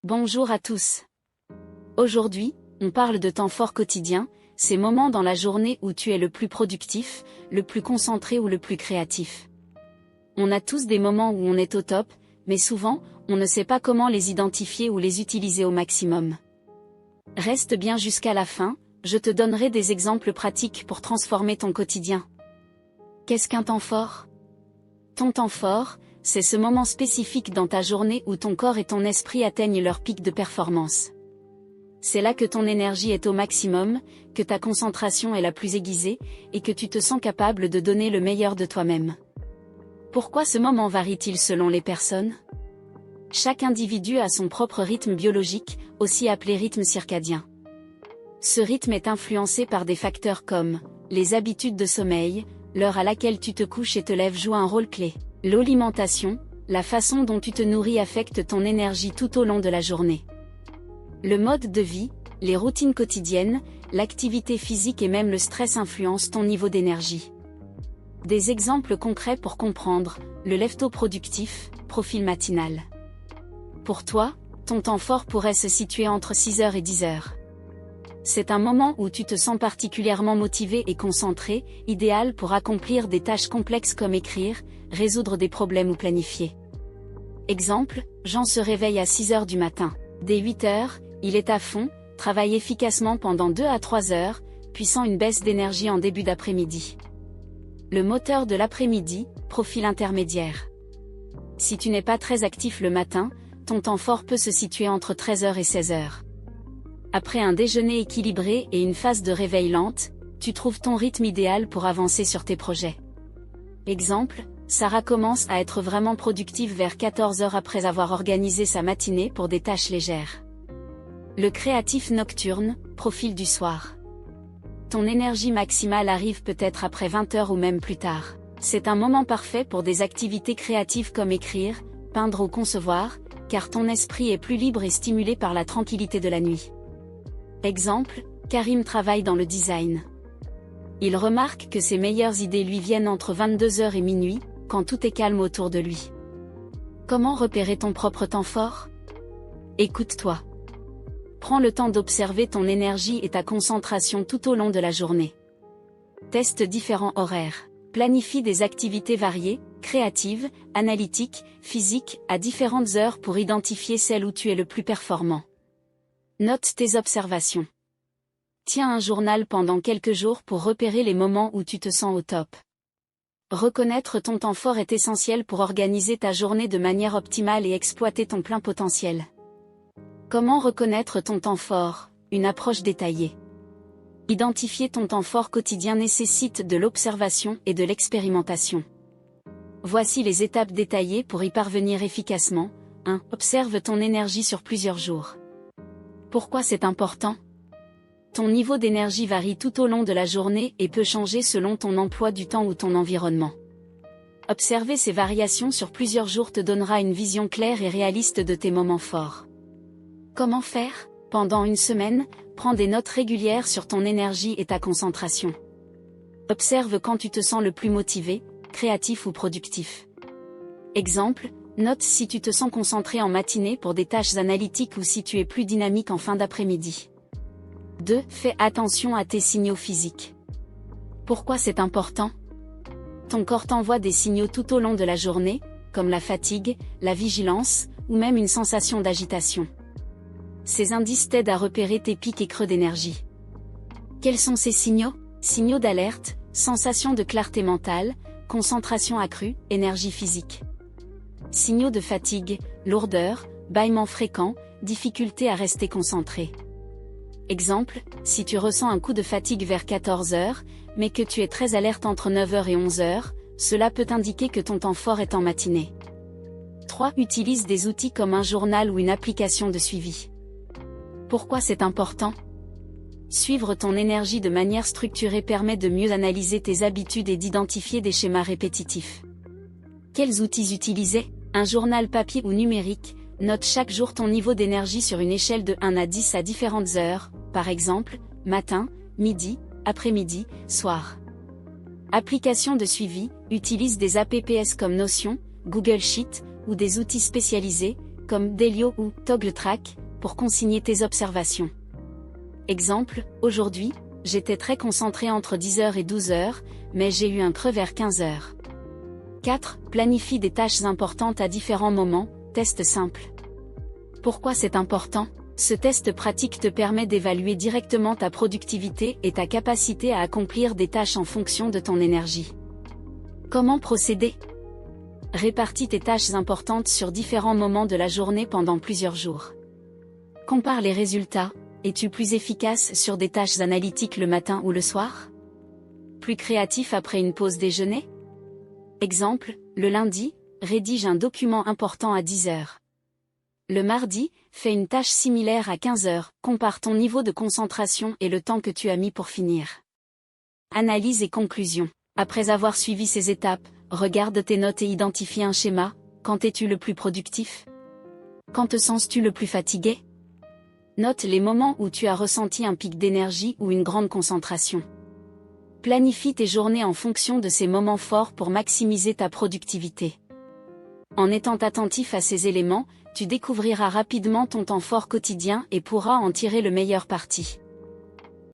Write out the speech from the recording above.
Bonjour à tous. Aujourd'hui, on parle de temps forts quotidiens, ces moments dans la journée où tu es le plus productif, le plus concentré ou le plus créatif. On a tous des moments où on est au top, mais souvent, on ne sait pas comment les identifier ou les utiliser au maximum. Reste bien jusqu'à la fin, je te donnerai des exemples pratiques pour transformer ton quotidien. Qu'est-ce qu'un temps fort? Ton temps fort, c'est ce moment spécifique dans ta journée où ton corps et ton esprit atteignent leur pic de performance. C'est là que ton énergie est au maximum, que ta concentration est la plus aiguisée, et que tu te sens capable de donner le meilleur de toi-même. Pourquoi ce moment varie-t-il selon les personnes? Chaque individu a son propre rythme biologique, aussi appelé rythme circadien. Ce rythme est influencé par des facteurs comme les habitudes de sommeil, l'heure à laquelle tu te couches et te lèves joue un rôle clé. L'alimentation, la façon dont tu te nourris affecte ton énergie tout au long de la journée. Le mode de vie, les routines quotidiennes, l'activité physique et même le stress influencent ton niveau d'énergie. Des exemples concrets pour comprendre, le lève-tôt productif, profil matinal. Pour toi, ton temps fort pourrait se situer entre 6h et 10h. C'est un moment où tu te sens particulièrement motivé et concentré, idéal pour accomplir des tâches complexes comme écrire, résoudre des problèmes ou planifier. Exemple, Jean se réveille à 6h du matin. Dès 8h, il est à fond, travaille efficacement pendant 2 à 3 heures, puis sent une baisse d'énergie en début d'après-midi. Le moteur de l'après-midi, profil intermédiaire. Si tu n'es pas très actif le matin, ton temps fort peut se situer entre 13h et 16h. Après un déjeuner équilibré et une phase de réveil lente, tu trouves ton rythme idéal pour avancer sur tes projets. Exemple, Sarah commence à être vraiment productive vers 14h après avoir organisé sa matinée pour des tâches légères. Le créatif nocturne, profil du soir. Ton énergie maximale arrive peut-être après 20h ou même plus tard. C'est un moment parfait pour des activités créatives comme écrire, peindre ou concevoir, car ton esprit est plus libre et stimulé par la tranquillité de la nuit. Exemple, Karim travaille dans le design. Il remarque que ses meilleures idées lui viennent entre 22h et minuit, quand tout est calme autour de lui. Comment repérer ton propre temps fort? Écoute-toi. Prends le temps d'observer ton énergie et ta concentration tout au long de la journée. Teste différents horaires. Planifie des activités variées, créatives, analytiques, physiques, à différentes heures pour identifier celles où tu es le plus performant. Note tes observations. Tiens un journal pendant quelques jours pour repérer les moments où tu te sens au top. Reconnaître ton temps fort est essentiel pour organiser ta journée de manière optimale et exploiter ton plein potentiel. Comment reconnaître ton temps fort? Une approche détaillée. Identifier ton temps fort quotidien nécessite de l'observation et de l'expérimentation. Voici les étapes détaillées pour y parvenir efficacement. 1. Observe ton énergie sur plusieurs jours. Pourquoi c'est important? Ton niveau d'énergie varie tout au long de la journée et peut changer selon ton emploi du temps ou ton environnement. Observer ces variations sur plusieurs jours te donnera une vision claire et réaliste de tes moments forts. Comment faire? Pendant une semaine, prends des notes régulières sur ton énergie et ta concentration. Observe quand tu te sens le plus motivé, créatif ou productif. Exemple, note si tu te sens concentré en matinée pour des tâches analytiques ou si tu es plus dynamique en fin d'après-midi. 2. Fais attention à tes signaux physiques. Pourquoi c'est important? Ton corps t'envoie des signaux tout au long de la journée, comme la fatigue, la vigilance, ou même une sensation d'agitation. Ces indices t'aident à repérer tes pics et creux d'énergie. Quels sont ces signaux? Signaux d'alerte, sensation de clarté mentale, concentration accrue, énergie physique. Signaux de fatigue, lourdeur, bâillements fréquents, difficulté à rester concentré. Exemple, si tu ressens un coup de fatigue vers 14h, mais que tu es très alerte entre 9h et 11h, cela peut indiquer que ton temps fort est en matinée. 3. Utilise des outils comme un journal ou une application de suivi. Pourquoi c'est important? Suivre ton énergie de manière structurée permet de mieux analyser tes habitudes et d'identifier des schémas répétitifs. Quels outils utiliser? Un journal papier ou numérique, note chaque jour ton niveau d'énergie sur une échelle de 1 à 10 à différentes heures, par exemple, matin, midi, après-midi, soir. Application de suivi, utilise des apps comme Notion, Google Sheet, ou des outils spécialisés, comme Delio ou ToggleTrack, pour consigner tes observations. Exemple, aujourd'hui, j'étais très concentré entre 10h et 12h, mais j'ai eu un creux vers 15h. 4. Planifie des tâches importantes à différents moments, test simple. Pourquoi c'est important ? Ce test pratique te permet d'évaluer directement ta productivité et ta capacité à accomplir des tâches en fonction de ton énergie. Comment procéder ? Répartis tes tâches importantes sur différents moments de la journée pendant plusieurs jours. Compare les résultats. Es-tu plus efficace sur des tâches analytiques le matin ou le soir ? Plus créatif après une pause déjeuner ? Exemple, le lundi, rédige un document important à 10h. Le mardi, fais une tâche similaire à 15h, compare ton niveau de concentration et le temps que tu as mis pour finir. Analyse et conclusion. Après avoir suivi ces étapes, regarde tes notes et identifie un schéma. Quand es-tu le plus productif ? Quand te sens-tu le plus fatigué ? Note les moments où tu as ressenti un pic d'énergie ou une grande concentration. Planifie tes journées en fonction de ces moments forts pour maximiser ta productivité. En étant attentif à ces éléments, tu découvriras rapidement ton temps fort quotidien et pourras en tirer le meilleur parti.